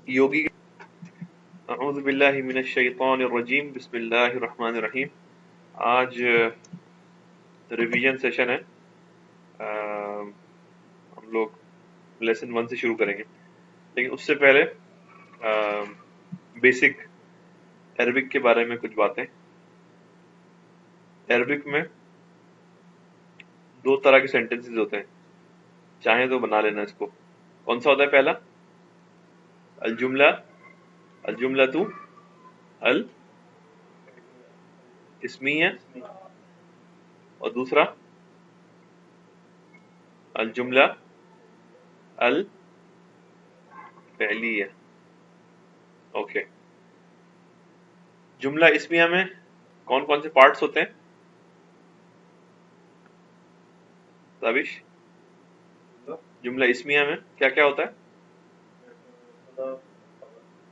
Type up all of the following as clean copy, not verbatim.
یوگی اعوذ باللہ من الشیطان الرجیم بسم اللہ الرحمن الرحیم. آج ریویژن سیشن ہے. ہم لوگ لیسن 1 سے شروع کریں گے، لیکن اس سے پہلے بیسک عربک کے بارے میں کچھ باتیں. عربک میں 2 طرح کے سینٹنسز ہوتے ہیں، چاہیں تو بنا لینا اس کو. کون سا ہوتا ہے پہلا؟ الجملہ، الجملۃ الاسمیہ، اور دوسرا الجملہ الفعلیہ. اوکے، جملہ اسمیہ میں کون کون سے پارٹس ہوتے ہیں؟ تابش، جملہ اسمیہ میں کیا کیا ہوتا ہے؟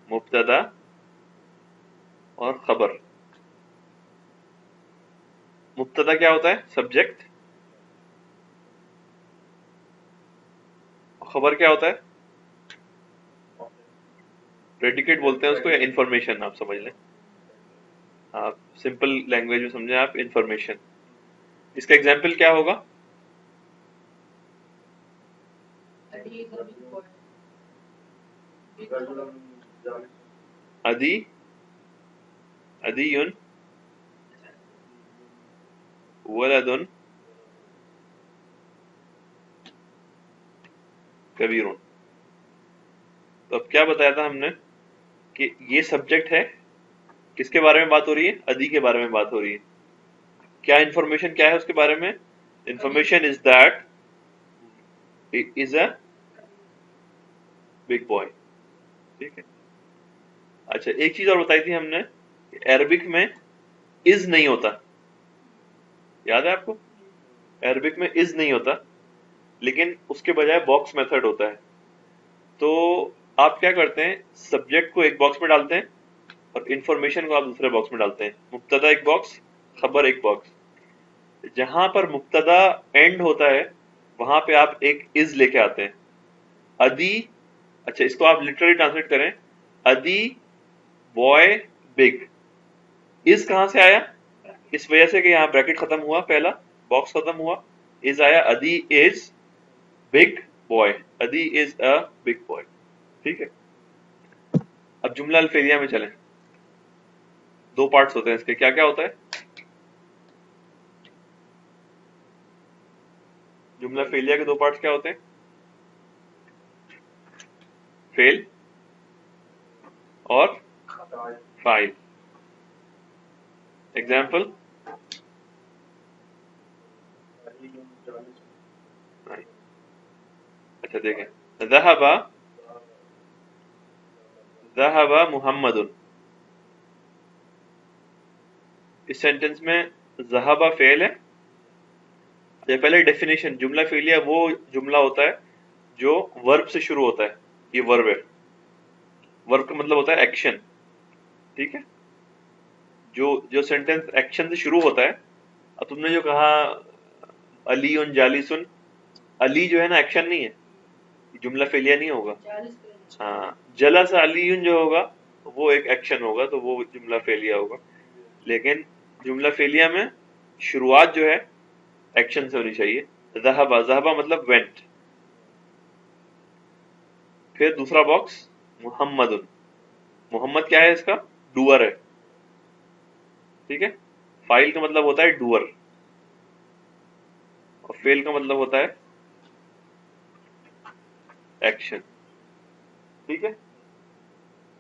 مبتدا اور خبر. مبتدا کیا ہوتا ہے؟ سبجیکٹ. خبر کیا ہوتا ہے؟ پریڈیکیٹ بولتے ہیں اس کو، یا انفارمیشن آپ سمجھ لیں. آپ سمپل لینگویج میں سمجھیں، آپ انفارمیشن. اس کا ایگزامپل کیا ہوگا؟ ادی، ادیٌ ولد کبیر. تو اب کیا بتایا تھا ہم نے کہ یہ سبجیکٹ ہے، کس کے بارے میں بات ہو رہی ہے؟ ادی کے بارے میں بات ہو رہی ہے. کیا انفارمیشن کیا ہے اس کے بارے میں؟ Information is that is a big boy. ٹھیک ہے. اچھا، ایک چیز اور بتائی تھی ہم نے کہ عربک میں از نہیں ہوتا. یاد ہے آپ کو؟ عربک میں از نہیں ہوتا، لیکن اس کے بجائے باکس میتھڈ ہوتا ہے. تو آپ کیا کرتے ہیں؟ سبجیکٹ کو ایک باکس میں ڈالتے ہیں اور انفارمیشن کو آپ دوسرے باکس میں ڈالتے ہیں. مبتدا ایک باکس، خبر ایک باکس. جہاں پر مبتدا اینڈ ہوتا ہے وہاں پہ آپ ایک از لے کے آتے ہیں. ادی، اچھا اس کو آپ لٹرلی ٹرانسلیٹ کریں، ادی بوائے بگ. از کہاں سے آیا؟ اس وجہ سے کہ یہاں بریکٹ ختم ہوا، پہلا باکس ختم ہوا، از آیا. ادی is big boy, Adi is a big boy. ٹھیک ہے. اب جملہ الفعلیہ میں چلیں. 2 پارٹس ہوتے ہیں اس کے. کیا کیا ہوتا ہے جملہ فعلیہ کے؟ 2 پارٹس کیا ہوتے ہیں؟ فعل اور فاعل. ایگزامپل، اچھا دیکھیں، ذهب ذهب محمد. اس سینٹنس میں ذهب فعل ہے. یہ پہلے ڈیفینیشن، جملہ فعلیہ وہ جملہ ہوتا ہے جو ورب سے شروع ہوتا ہے. یہ ورب ہے. ورب کا مطلب ہوتا ہے ایکشن. ٹھیک ہے. جو سینٹنس ایکشن سے شروع ہوتا ہے. اب تم نے جو کہا علی جالسن، علی جو ہے نا ایکشن نہیں ہے، جملہ فعلیہ نہیں ہوگا. ہاں، جلس علی جو ہوگا وہ ایک ایکشن ہوگا، تو وہ جملہ فعلیہ ہوگا. لیکن جملہ فعلیہ میں شروعات جو ہے ایکشن سے ہونی چاہیے. ذهب، ذهب مطلب went. پھر دوسرا باکس محمد. محمد کیا ہے؟ اس کا ڈوور ہے. ٹھیک ہے. فاعل کا مطلب ہوتا ہے ڈوور، اور فعل کا مطلب ہوتا ہے ایکشن. ٹھیک ہے.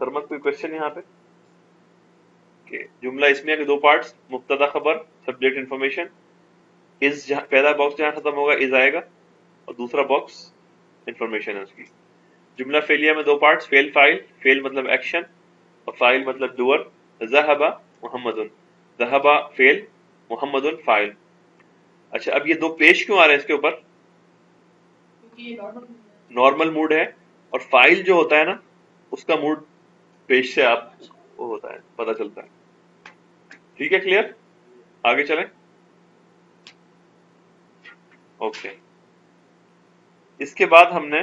سرمت کوئی کوشچن یہاں پہ؟ کہ جملہ اسمیہ کے 2 پارٹس، مبتدا خبر، سبجیکٹ انفارمیشن. از پہلا باکس جہاں ختم ہوگا از آئے گا، اور دوسرا باکس انفارمیشن ہے اس کی. جملہ فعلیہ میں 2 پارٹس، فعل فاعل. فعل مطلب ایکشن اور فاعل مطلب ڈوور. ذهب محمد، ذهب فعل، محمد فاعل. اچھا، اب یہ 2 پیش کیوں آ رہے ہیں اس کے اوپر؟ نارمل موڈ ہے، اور فاعل جو ہوتا ہے نا اس کا موڈ پیش سے آپ وہ ہوتا ہے، پتہ چلتا ہے. ٹھیک ہے، کلیئر؟ آگے چلیں. اوکے. اس کے بعد ہم نے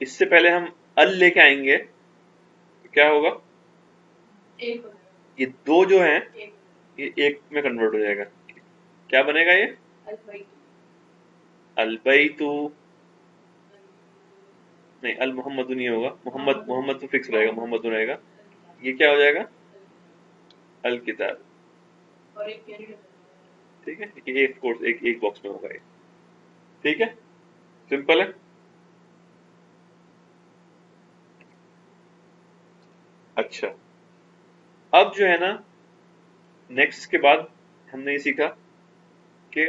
اس سے پہلے ہم ال لے کے آئیں گے تو کیا ہوگا؟ ایک بنے گا، یہ دو جو ہیں ایک یہ ایک میں کنورٹ ہو جائے گا. کیا بنے گا یہ؟ البیت، البیت. نہیں المحمد نہیں ہوگا، محمد تو فکس رہے گا، محمد رہے گا. یہ کیا ہو جائے گا؟ الکتاب. اور ایک کیری ٹھیک ہے، یہ ایک کورس ایک باکس میں ہوگا یہ. ٹھیک ہے، سمپل ہے. اچھا اب جو ہے نا نیکسٹ کے بعد ہم نے یہ سیکھا کہ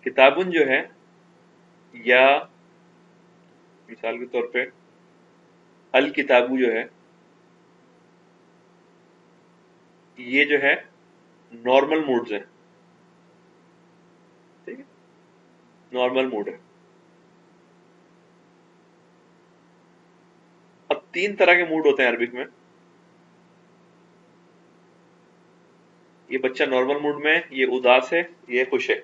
کتابن جو ہے یا مثال کے طور پہ الکتابو جو ہے یہ جو ہے نارمل موڈز ہیں. ٹھیک ہے، نارمل موڈ ہے. اب تین طرح کے موڈ ہوتے ہیں عربک میں. یہ بچہ نارمل موڈ میں ہے، یہ اداس ہے، یہ خوش ہے.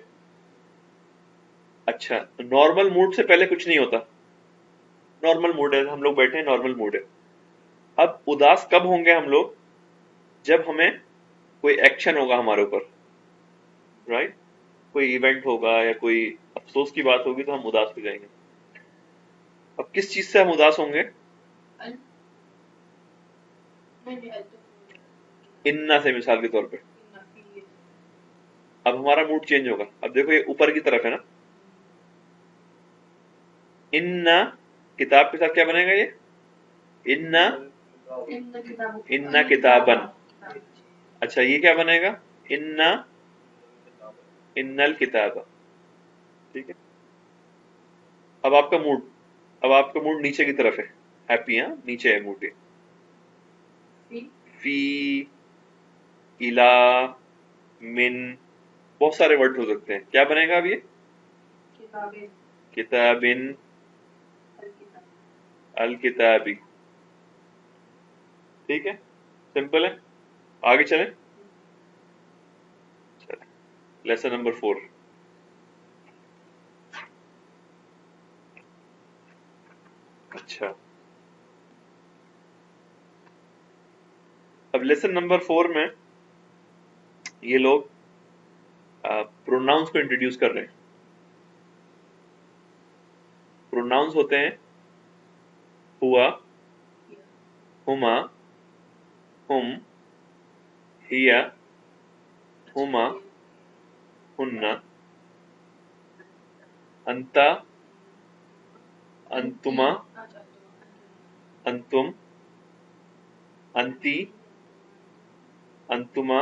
اچھا نارمل موڈ سے پہلے کچھ نہیں ہوتا، نارمل موڈ ہے، ہم لوگ بیٹھے ہیں نارمل موڈ ہے. اب اداس کب ہوں گے ہم لوگ؟ جب ہمیں کوئی ایکشن ہوگا ہمارے اوپر، رائٹ، کوئی ایونٹ ہوگا یا کوئی افسوس کی بات ہوگی تو ہم اداس ہو جائیں گے. اب کس چیز سے ہم اداس ہوں گے؟ انا سے مثال کے طور پہ. اب ہمارا موڈ چینج ہوگا. اب دیکھو یہ اوپر کی طرف ہے نا، انا کتاب کے ساتھ کیا بنے گا؟ یہ انا کتابن. اچھا یہ کیا بنے گا؟ ان الکتاب. ٹھیک ہے، اب آپ کا موڈ نیچے کی طرف ہے، ہیپی. ہاں نیچے ہے موڈ. فی، الا، من، بہت سارے ورڈ ہو سکتے ہیں. کیا بنے گا اب یہ؟ کتابن، الکتابی. ٹھیک ہے، سمپل ہے. آگے چلیں. Lesson number 4. اچھا اب لیسن نمبر 4 میں یہ لوگ پروناؤنس کو انٹروڈیوس کر رہے ہیں. پروناؤنس ہوتے ہیں ہوا، ہما، ہم، ہیا، ہما، ہننا، انتا، انتما، انتم، انتی، انتما،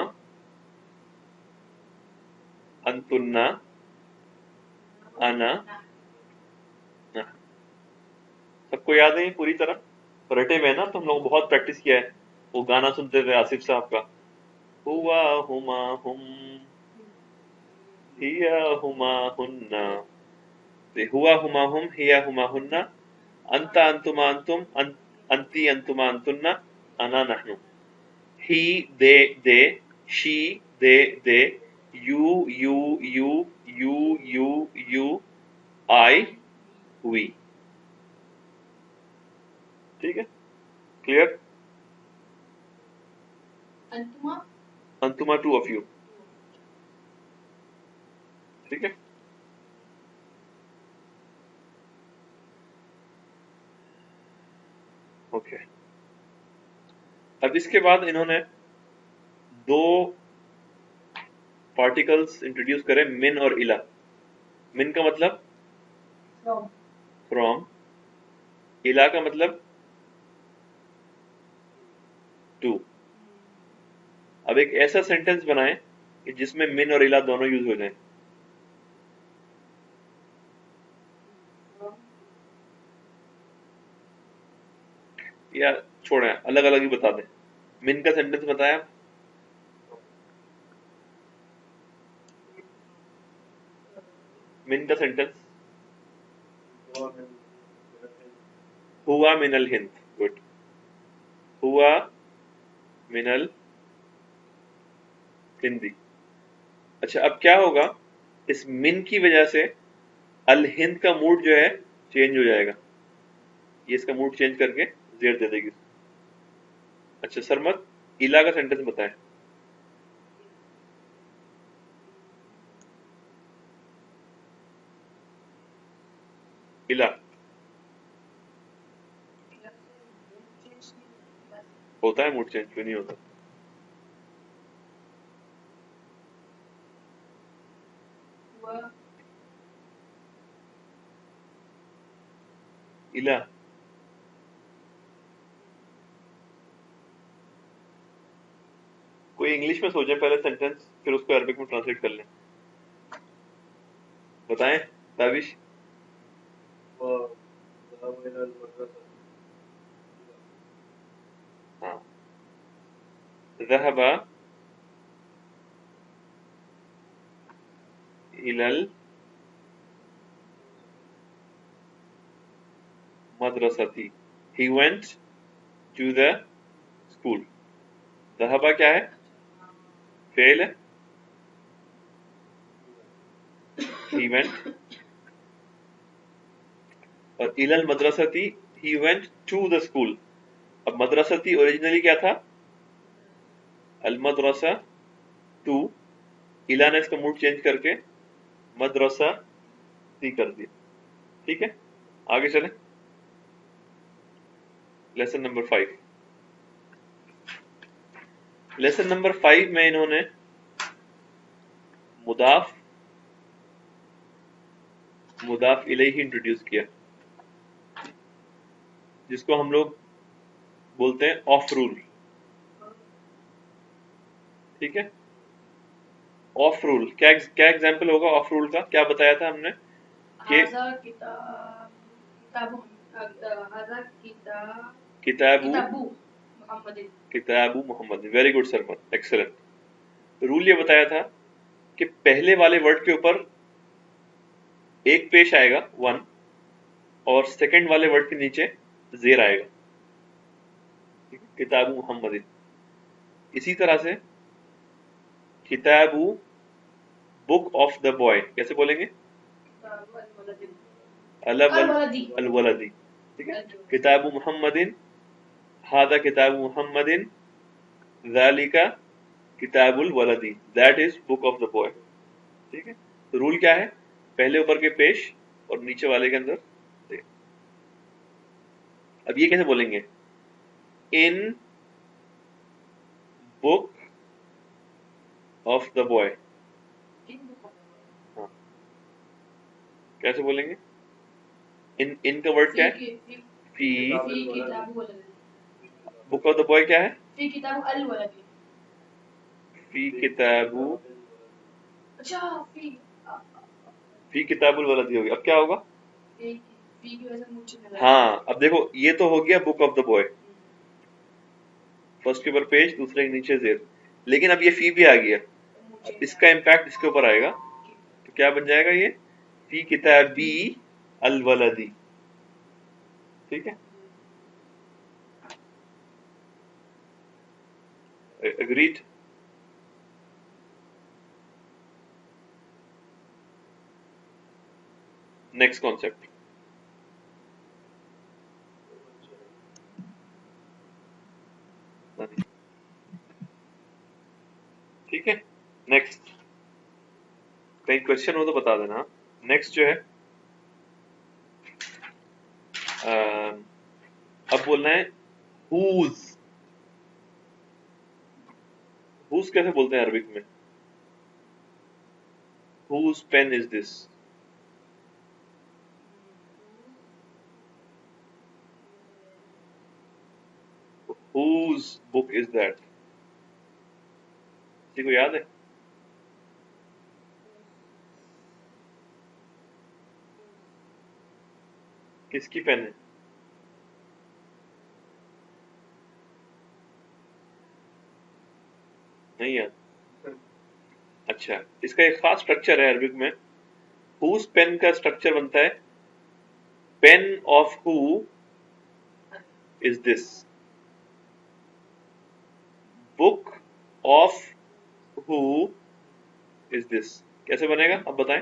انتنا، انا. سب کو یاد ہے یہ پوری طرح رٹے ہوئے نا؟ تو ہم لوگ بہت پریکٹس کیا ہے. وہ گانا سنتے تھے آصف صاحب کا، ہوا، ہما، ہم، ہیا، ہما، ہننا. ہوا، ہما، ہم، ہیا، ہما، ہننا، انتا، انتما، انتم، انتی، انتما، انتنا، انا، نحن. ہی، دے، شی، دے، یو، آئی، وی. ٹھیک ہے، کلیئر. انتما 2 of you. ٹھیک ہے. اوکے اب اس کے بعد انہوں نے دو پارٹیکلز انٹروڈیوس کرے، من اور الا. من کا مطلب فرام، الا کا مطلب ٹو. اب ایک ایسا سینٹنس بنائیں کہ جس میں من اور الا دونوں یوز ہو جائیں. یا چھوڑیں الگ الگ ہی بتا دیں. من کا سینٹنس بتایا، من کا سینٹنس ہوا من الہند. گڈ، ہوا من الہندی. اچھا اب کیا ہوگا؟ اس من کی وجہ سے الہند کا موڈ جو ہے چینج ہو جائے گا، یہ اس کا موڈ چینج کر کے زیر دے دے گی. اچھا سرمد، الا کا سینٹنس بتائیں. الا ہوتا ہے موڈ چینج، کیوں نہیں ہوتا؟ الا کوئی انگلش میں سوچیں پہلے سینٹنس، پھر اس کو عربک میں ٹرانسلیٹ کر لیں. بتائیں تابش. ہاں، ذهب الى المدرسة، he went to the school. ذهب کیا ہے؟ فعل ہے. he went، اور الى المدرسة he went to the school. اب مدرستی اوریجنلی کیا تھا؟ المدرسہ تو، الہ نے اس کا موڈ چینج کر کے مدرسہ تی کر دیا. ٹھیک ہے، آگے چلیں. Lesson number 5. لیسن نمبر 5 میں انہوں نے مضاف الیہ انٹروڈیوس کیا، جس کو ہم لوگ بولتے ہیں آف رول. ٹھیک ہے، آف رول کیا ایگزامپل ہوگا آف رول کا؟ کیا بتایا تھا ہم نے کہ کتاب Muhammad. Very good Sarmad, excellent. Rule یہ بتایا تھا کہ پہلے والے ورڈ کے اوپر ایک پیش آئے گا 1، اور سیکنڈ والے ورڈ کے نیچے زیر آئے گا. کتاب محمد. اسی طرح سے کتاب بک آف دا بوائے کیسے بولیں گے؟ الولدی. ٹھیک ہے، کتاب محمد، ہذا کتاب محمد، ذالک کتاب الولدی، that is book of the boy. ٹھیک ہے، تو رول کیا ہے؟ پہلے اوپر کے پیش اور نیچے والے کے اندر. اب یہ کیسے بولیں گے؟ ان بک آف دا بوائے. ہاں، کیسے بولیں گے؟ ان کا ورڈ کیا ہے؟ فی. بک آف دا بوائے کیا ہے؟ فی کتاب، فی کتاب الولدی ہوگی. اب کیا ہوگا؟ ہاں، اب دیکھو یہ تو ہو گیا بک آف دا بوائے، فرسٹ کے اوپر پیج، دوسرے کے نیچے زیر. لیکن اب یہ فی بھی آ گیا، اب اس کا امپیکٹ اس کے اوپر آئے گا، تو کیا بن جائے گا؟ یہ فی کتابی الولدی. ٹھیک ہے، اگریڈ. Next concept. ٹھیک ہے، نیکسٹ. کہیں کوشچن ہو تو بتا دینا. نیکسٹ جو ہے اب بولنا ہے whose. whose کیسے بولتے ہیں عربک میں؟ whose pen is this؟ whose book is that؟ کسی کو یاد ہے؟ کس کی پین ہے؟ نہیں یاد؟ اچھا، اس کا ایک خاص سٹرکچر ہے عربک میں. whose pen کا سٹرکچر بنتا ہے pen of who is this، book of who is this. کیسے بنے گا اب بتائیں؟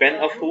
pen of who?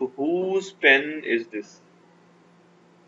whose pen is this.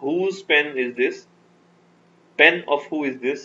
whose pen is this, pen of who is this,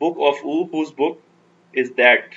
book of who, whose book is that.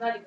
ذلك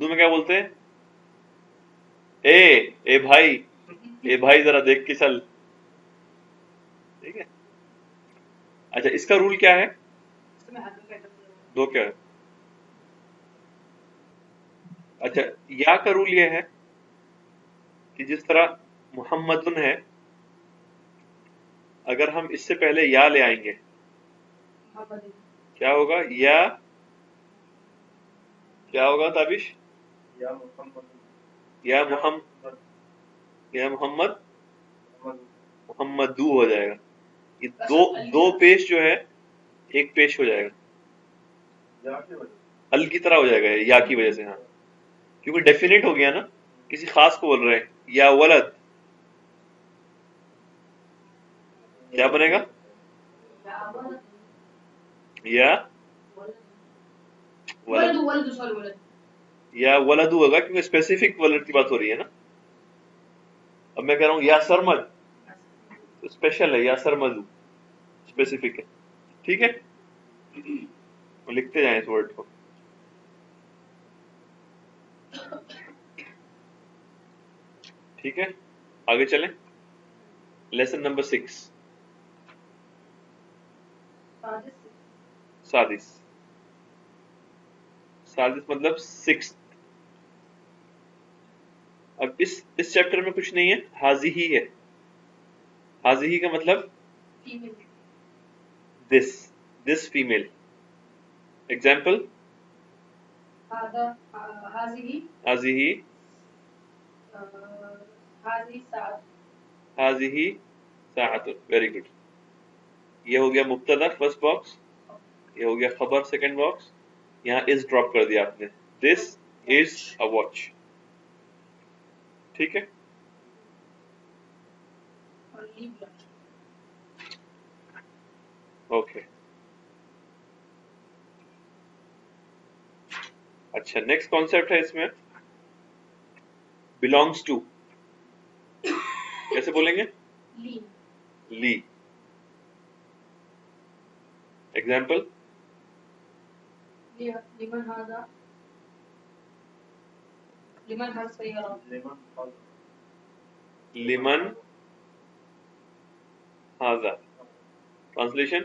اردو میں کیا بولتے ہیں؟ اے بھائی ذرا دیکھ کے چل. ٹھیک ہے. اچھا اس کا رول کیا ہے؟ اس میں ہاتھ میں دو کیا ہے؟ اچھا یا کا رول یہ ہے کہ جس طرح محمدن ہے، اگر ہم اس سے پہلے یا لے آئیں گے کیا ہوگا؟ کیا ہوگا تابش؟ یا محمد محمدو ہو جائے گا. یہ دو پیش جو ہے ایک پیش ہو جائے گا، ال کی طرح ہو جائے گا یا کی وجہ سے. ہاں کیونکہ ڈیفینیٹ ہو گیا نا، کسی خاص کو بول رہے ہیں. یا ولد کیا بنے گا؟ یا ولد ہوگا کیونکہ اسپیسیفک ولد کی بات ہو رہی ہے نا. اب میں کہہ رہا ہوں یا سرمد تو اسپیشل ہے، یا سرمد اسپیسیفک ہے. ٹھیک ہے، لکھتے جائیں اس ورڈ کو. ٹھیک ہے آگے چلیں. Lesson number 6 سادس. سادس مطلب 6. اب اس چیپٹر میں کچھ نہیں ہے، حاضی ہی ہے. حاضی ہی کا مطلب دس فیمیل. ایگزامپل حاضی ہی ساعت. Very good. یہ ہو گیا مبتدا فرسٹ باکس، یہ ہو گیا خبر سیکنڈ باکس. یہاں از ڈراپ کر دیا آپ نے. دس از اے واچ. ٹھیک ہے. اوکے اچھا نیکسٹ کانسیپٹ ہے اس میں belongs to. کیسے بولیں گے؟ لی. ایگزامپل لمن ہاذا. Translation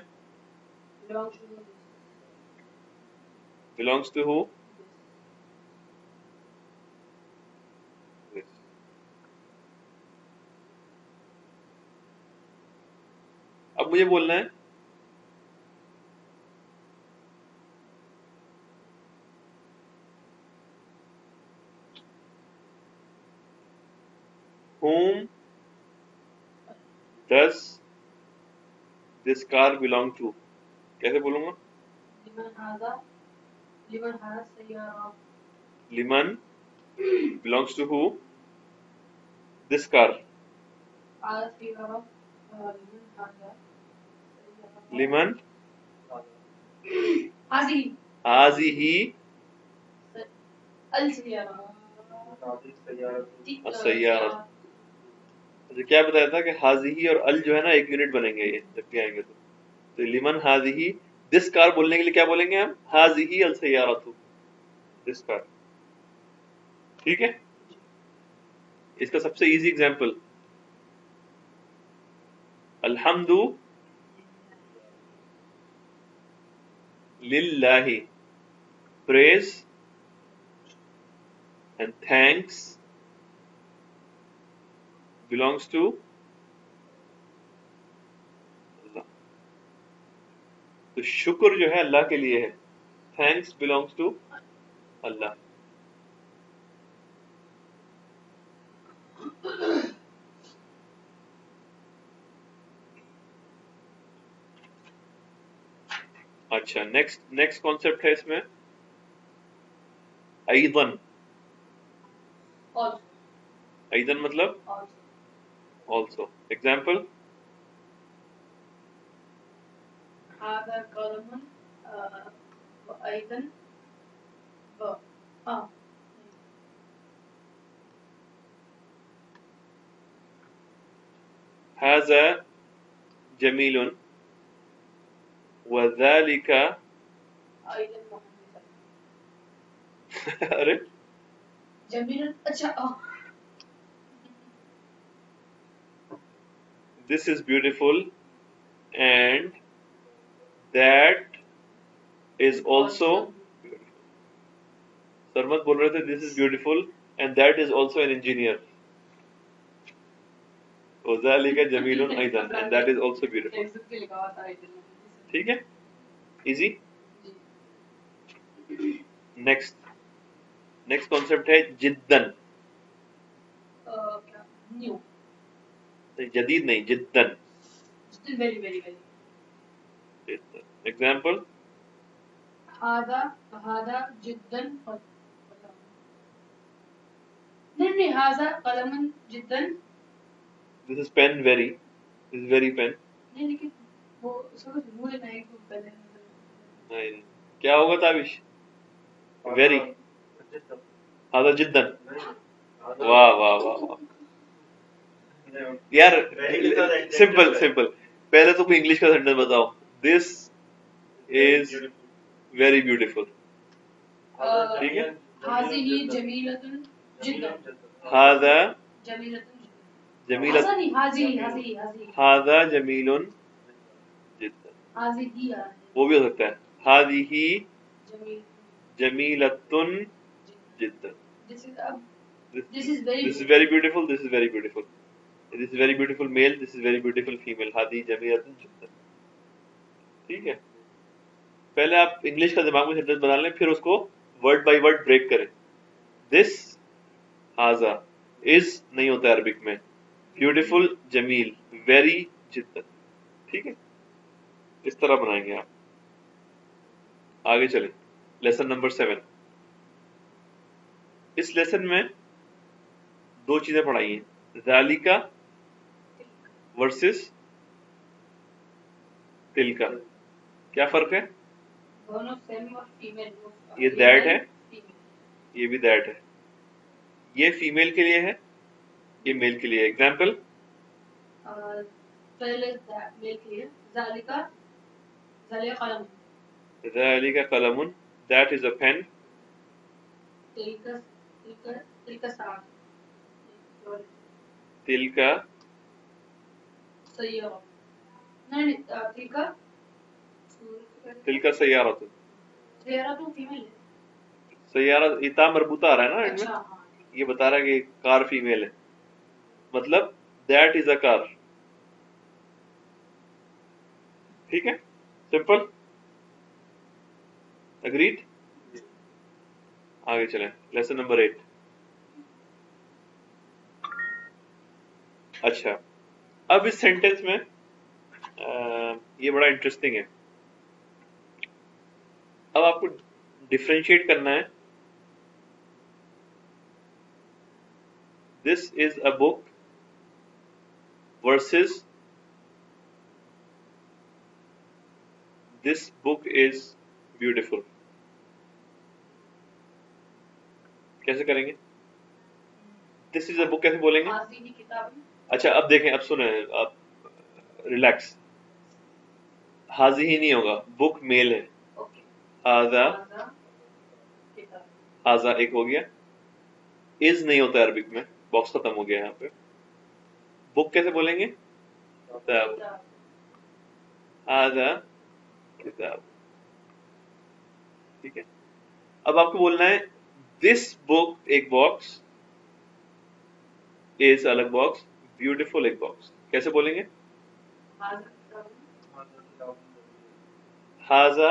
belongs to who؟ اب مجھے بولنا ہے whom does this car belong to. کیسے بولوں گا؟ لمن belongs to who؟ this car. لمن هذه السيارة. اچھا کیا بتایا تھا کہ حاضی اور ال جو ہے نا ایک یونٹ بنیں گے یہ جب بھی آئیں گے تو لمن حاضی دس کار بولنے کے لیے کیا بولیں گے ہم؟ حاضی السیارۃ دس کار. ٹھیک ہے. اس کا سب سے ایزی ایگزامپل الحمد للہ. praise and thanks belongs to اللہ. تو شکر جو ہے اللہ کے لیے ہے. thanks belongs to اللہ. اچھا نیکسٹ کانسیپٹ ہے اس میں ایضاً. ایضاً مطلب also. ایگزامپل هذا قلم وأيضا هذا جمیل وذلك أيضا محمد. ارے جمیل اچھا this is beautiful and that is also beautiful. Sarmad بول رہے تھے this is beautiful and that is also an engineer. وذلك جميل ايضا and that is also beautiful. ٹھیک ہے ایزی. نیکسٹ کانسیپٹ ہے جدن. نیو جدید نہیں, جدن. Very very very. ایگزامپل هذا جدا نہیں هذا قلم جدا. this is pen, very, this is very pen. نہیں لیکن وہ سمجھ بھولے نہ ایک پہلے نہیں کیا ہوگا تابش ویری. هذا جدا. واہ واہ واہ واہ یار سمپل. پہلے تم انگلش کا سینٹینس بتاؤ. دس از ویری بیوٹیفل. ٹھیک ہے. هذه جميلة جدا. هذا جميلة جميلة. هذا جميل جدا. هذه وہ بھی ہو سکتا ہے. هذه جميلة جدا. This is very beautiful. This is very beautiful. This is very beautiful male. This is very beautiful female. هذه جميلة جدا. ٹھیک ہے. پہلے آپ انگلش کا دماغ میں سینٹینس بنا لیں, پھر اس کو ورڈ بائی ورڈ بریک کریں. دس ہاذا از نہیں ہوتا عربک میں. بیوٹیفل جمیل, ویری جدا. ٹھیک ہے, اس طرح بنائیں گے آپ. آگے چلیں. Lesson number 7. اس لیسن میں دو چیزیں پڑھائی ہیں, ذالکا ورسز تلکا. کیا فرق ہے؟ یہ دیٹ ہے, یہ بھی دیٹ ہے. یہ فیمیل کے لیے ہے, یہ میل کے لیے. ایگزامپل ذالک قلم, دیٹ از اے پین. تلکا تلکا سیارۃ. سیارہ اتا مربوطہ آ رہا ہے نا اینڈ میں, یہ بتا رہا ہے کہ کار فیمیل ہے, مطلب دیٹ از اے کار. ٹھیک ہے, سمپل. اگریڈ. آگے چلیں. Lesson number 8. اچھا, اب اس سینٹینس میں یہ بڑا انٹرسٹنگ ہے. اب آپ کو ڈفرینشیٹ کرنا ہے. This is a book versus this book is beautiful. کیسے کریں گے؟ دس از اے بک کیسے بولیں گے؟ اچھا اب دیکھیں, اب سنیں, آپ ریلیکس. حاضی ہی نہیں ہوگا, بک میل ہے. ہاذا ایک ہو گیا. از نہیں ہوتا عربک میں, باکس ختم ہو گیا یہاں پہ. بک کیسے بولیں گے؟ کتاب. ہاذا کتاب. ٹھیک ہے. اب آپ کو بولنا ہے دس بک ایک باکس, از الگ باکس, بیوٹیفل ایک باکس. کیسے بولیں گے؟ ہاذا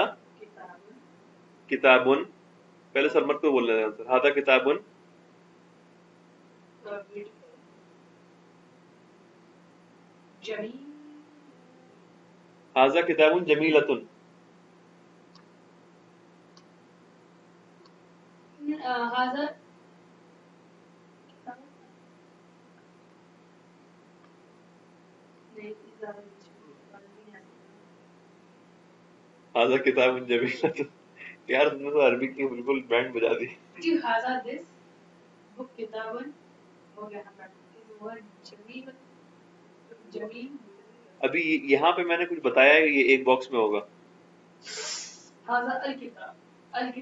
کتابن. پہلے سرمت کو بولنا ہے. ہاذا کتابن ہاذا کتابن جمیلتن. ہاذا کتابن جمیلتن. یار تم نے تو عربی کی بالکل بینڈ بجا دی. ابھی یہاں پہ میں نے کچھ بتایا ہے, یہ ایک باکس میں ہوگا.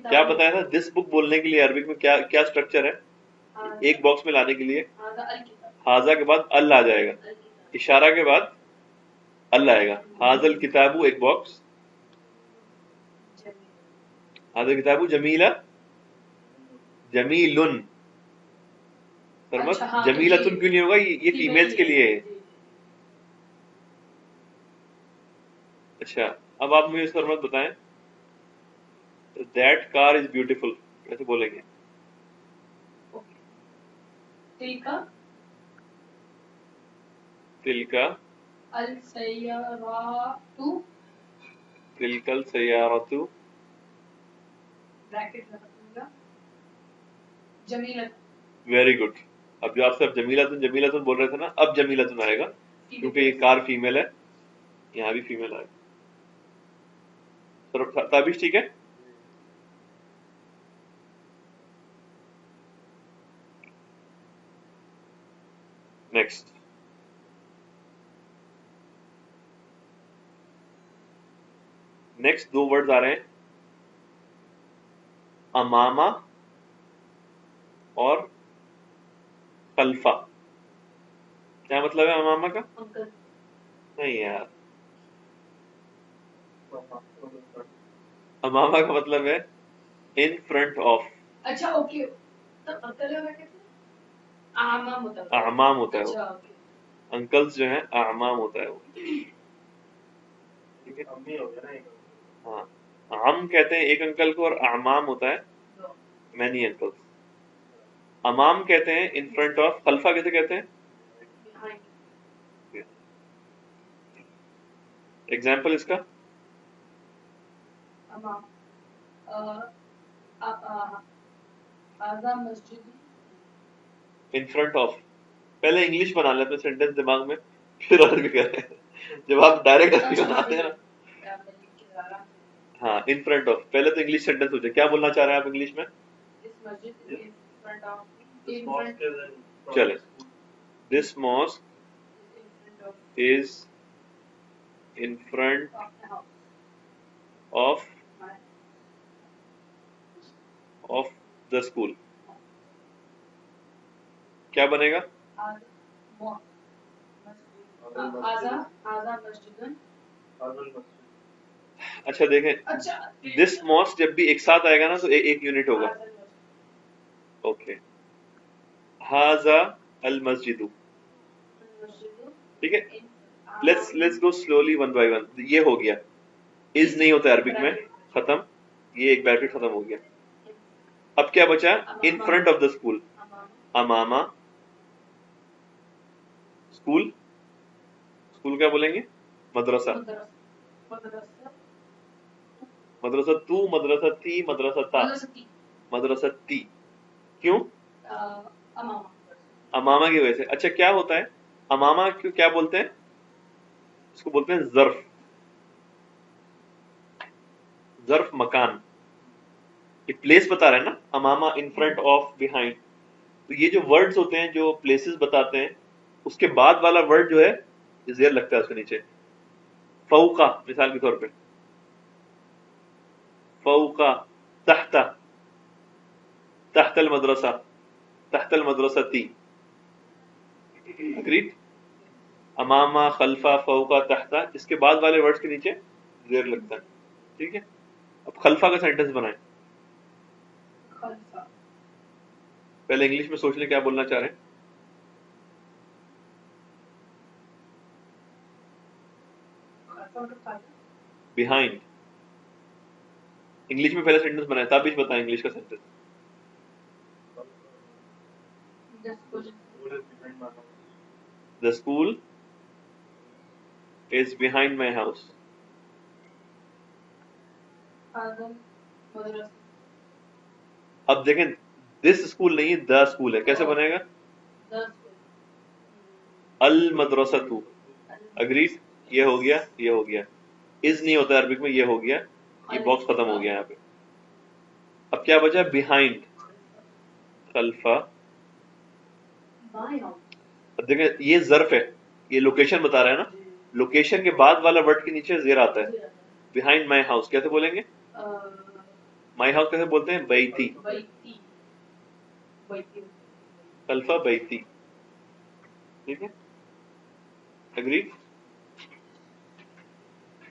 کیا بتایا تھا؟ دس بک بولنے کے لیے عربک میں کیا اسٹرکچر ہے؟ ایک باکس میں لانے کے لیے هذا الكتاب حاضہ کے بعد ال آ جائے گا، الكتاب اشارہ کے بعد ال آئے گا. حاضل کتابو ایک باکس، جميل حاضل کتابو جمیلہ جمیلن. سرمت اچھا ہاں جمیلتن کیوں نہیں ہوگا؟ یہ فیمیلز کے لیے ہے. اچھا اب آپ مجھے سرمت بتائیں دیٹ کار از بیوٹیفل کیسے بولیں گے؟ تلکا تلکا السیاراتو تلکل سیارتو بریکٹ میں رکھوں گا جمیلت ویری گڈ. اب جو آپ سے جمیلتن جمیلتن بول رہے تھے نا، اب جمیلتن آئے گا کیونکہ یہ کار فیمیل ہے، یہاں بھی فیمیل آئے گا. تابش ٹھیک ہے؟ نیکسٹ دو ورڈز آ رہے ہیں، امامہ اور خلفہ. کیا مطلب ہے امامہ کا؟ انکل نہیں یار، امامہ کا مطلب ہے ان فرنٹ آف. اچھا اوکے تو انکل ہے کہتے ہیں اعمام ہوتا ہے اعمام ہوتا ہے وہ، اچھا اوکے انکلز جو ہیں اعمام ہوتا ہے وہ. ٹھیک ہے، ہاں عم کہتے ہیں ایک انکل کو، اور اعمام ہوتا ہے مینی انکلز. امام کہتے ہیں ان فرنٹ آف، خلفہ کیسے کہتے ہیں؟ ایگزامپل اس کا امام آزا مسجد ان فرنٹ آف. پہلے انگلش بنا لیتے ہیں سینٹینس دماغ میں، پھر عربی کرتے ہیں. جب آپ ڈائریکٹ عربی بناتے ہیں نا، ہاں ان فرنٹ آف. پہلے تو انگلش سینٹینس ہو جائے. کیا بولنا چاہ رہے ہیں آپ انگلش میں؟ چلے this mask is in front of the school. کیا بنے گا؟ اچھا دیکھیں، دس ماسک جب بھی ایک ساتھ آئے گا نا تو ایک یونٹ ہوگا. اوکے، ہاذا المسجد. ٹھیک ہے، let's go slowly one by one. یہ ہو گیا، از نہیں ہوتا عربک میں، ختم. یہ ایک بیرکٹ ختم ہو گیا. اب کیا بچا؟ ان front of the school. Imama school, school کیا بولیں گے؟ مدرسہ. مدرسہ تو، مدرسہ تی، مدرسہ تا، مدرسہ تی. کیوں؟ امامہ کی وجہ سے. اچھا کیا ہوتا ہے امامہ کیوں کیا بولتے ہیں اس کو؟ بولتے ہیں ظرف. ظرف مکان، یہ پلیس بتا رہا ہے نا، امامہ ان فرنٹ آف بیہائنڈ. تو یہ جو ورڈز ہوتے ہیں جو پلیسز بتاتے ہیں، اس کے بعد والا ورڈ جو ہے یہ زیر لگتا ہے اس کے نیچے. فوقا مثال کے طور پہ، فوقا، تحت، تحت المدرسہ، تحت المدرسہ تی. اگریڈ؟ امامہ، خلفہ، فوقا، تحت، اس کے بعد والے ورڈز کے نیچے زیر لگتا ہے. ٹھیک ہے، اب خلفہ کا سینٹنس بنائیں. پہلے انگلش میں سوچ لیں کیا بولنا چاہ رہے ہیں. بیہائنڈ. انگلش میں پہلے سینٹنس بنائیں، تابش بتائیں انگلش کا sentence. The school is behind my house. اب دیکھیں دس اسکول نہیں، دا اسکول ہے. کیسے بنے گا؟ المدرسۃ. اگریڈ؟ یہ ہو گیا، یہ ہو گیا. از نہیں ہوتا عربک میں، یہ ہو گیا، یہ باکس ختم ہو گیا یہاں پہ. اب کیا بچا؟ بیہائنڈ، خلفہ. اب دیکھیں یہ ظرف ہے، یہ لوکیشن بتا رہا ہے نا. لوکیشن کے بعد والا ورڈ کے نیچے زیر آتا ہے. بیہائنڈ مائی ہاؤس کیسے بولیں گے؟ مائی ہاؤس کیسے بولتے ہیں؟ بیتی. خلف بیتی. ٹھیک ہے, اگری.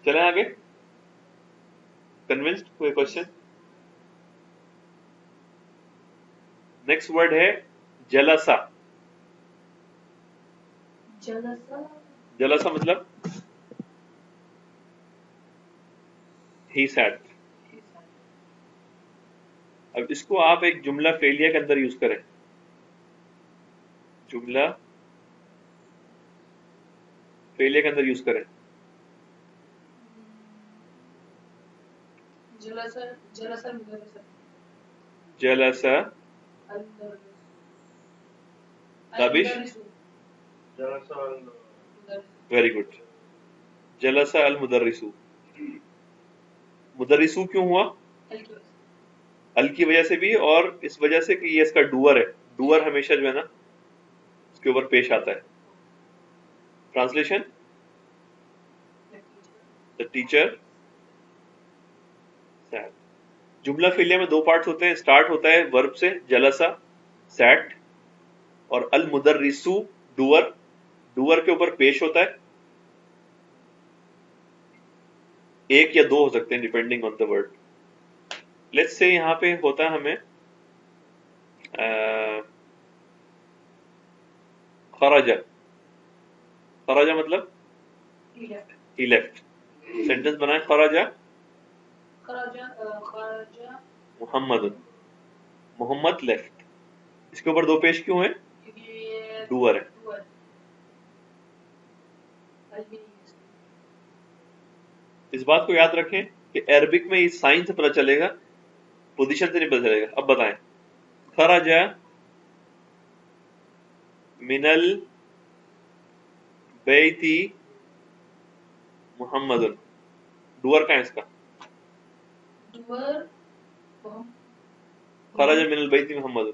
چلیں آگے. کنونسڈ, کوئی کوشچن؟ نیکسٹ ورڈ ہے جلسا. جلسہ جلسا مطلب ہی سیٹ. اب اس کو آپ ایک جملہ فعلیہ کے اندر یوز کریں. جملہ فعلیہ کے اندر یوز کریں. جلسہ جلسہ مدرسہ جلسا تابش. Very good. جلسا المدرسو. مدرسو کیوں ہوا؟ ال کی وجہ سے بھی, اور اس وجہ سے کہ یہ اس کا ڈوور ہے. ڈوور ہمیشہ جو ہے نا اس کے اوپر پیش آتا ہے. Translation, the teacher sat. جملہ فعلیہ میں دو پارٹس ہوتے ہیں. اسٹارٹ ہوتا ہے ورب سے, جلسا سیٹ, اور المدرسو ڈوور. ڈوور کے اوپر پیش ہوتا ہے. ایک یا دو ہو سکتے ہیں depending on the word. Let's say یہاں پہ ہوتا ہے ہمیں خرج. خرج مطلب ہی لیفٹ. سینٹنس بنائیں, خرج محمد. محمد لیفٹ. اس کے اوپر دو پیش کیوں ہیں؟ ڈوور ہے. اس بات کو یاد رکھیں کہ عربک میں اس سائن سے پتہ چلے گا, پوزیشن سے نہیں پتہ چلے گا. اب بتائیں, خرج من البیت محمد. ڈوور کا ہے اس کا؟ خرج من البیت محمد.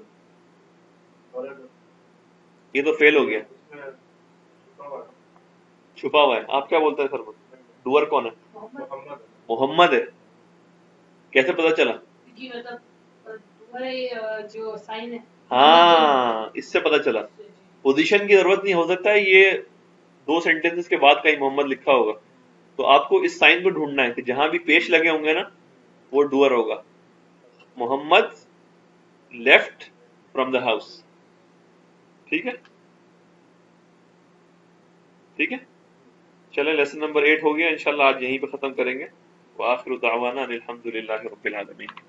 یہ تو فیل ہو گیا, چھپا ہوا ہے. آپ کیا بولتے ہیں سر؟ ڈوور کون ہے؟ محمد ہے. کیسے پتا چلا؟ جو سائن ہے, ہاں, اس سے پتا چلا. پوزیشن کی ضرورت نہیں, ہو سکتا ہے یہ دو سینٹنسز کے بعد کہیں محمد لکھا ہوگا. تو آپ کو اس سائن کو ڈھونڈنا ہے کہ جہاں بھی پیش لگے ہوں گے نا وہ ڈوور ہوگا. محمد لیفٹ فرام دا ہاؤس. ٹھیک ہے, ٹھیک ہے. چلیں, لیسن نمبر 8 ہو گیا. انشاءاللہ آج یہیں پہ ختم کریں گے. وآخر دعوانا ان الحمد للہ رب العالمین.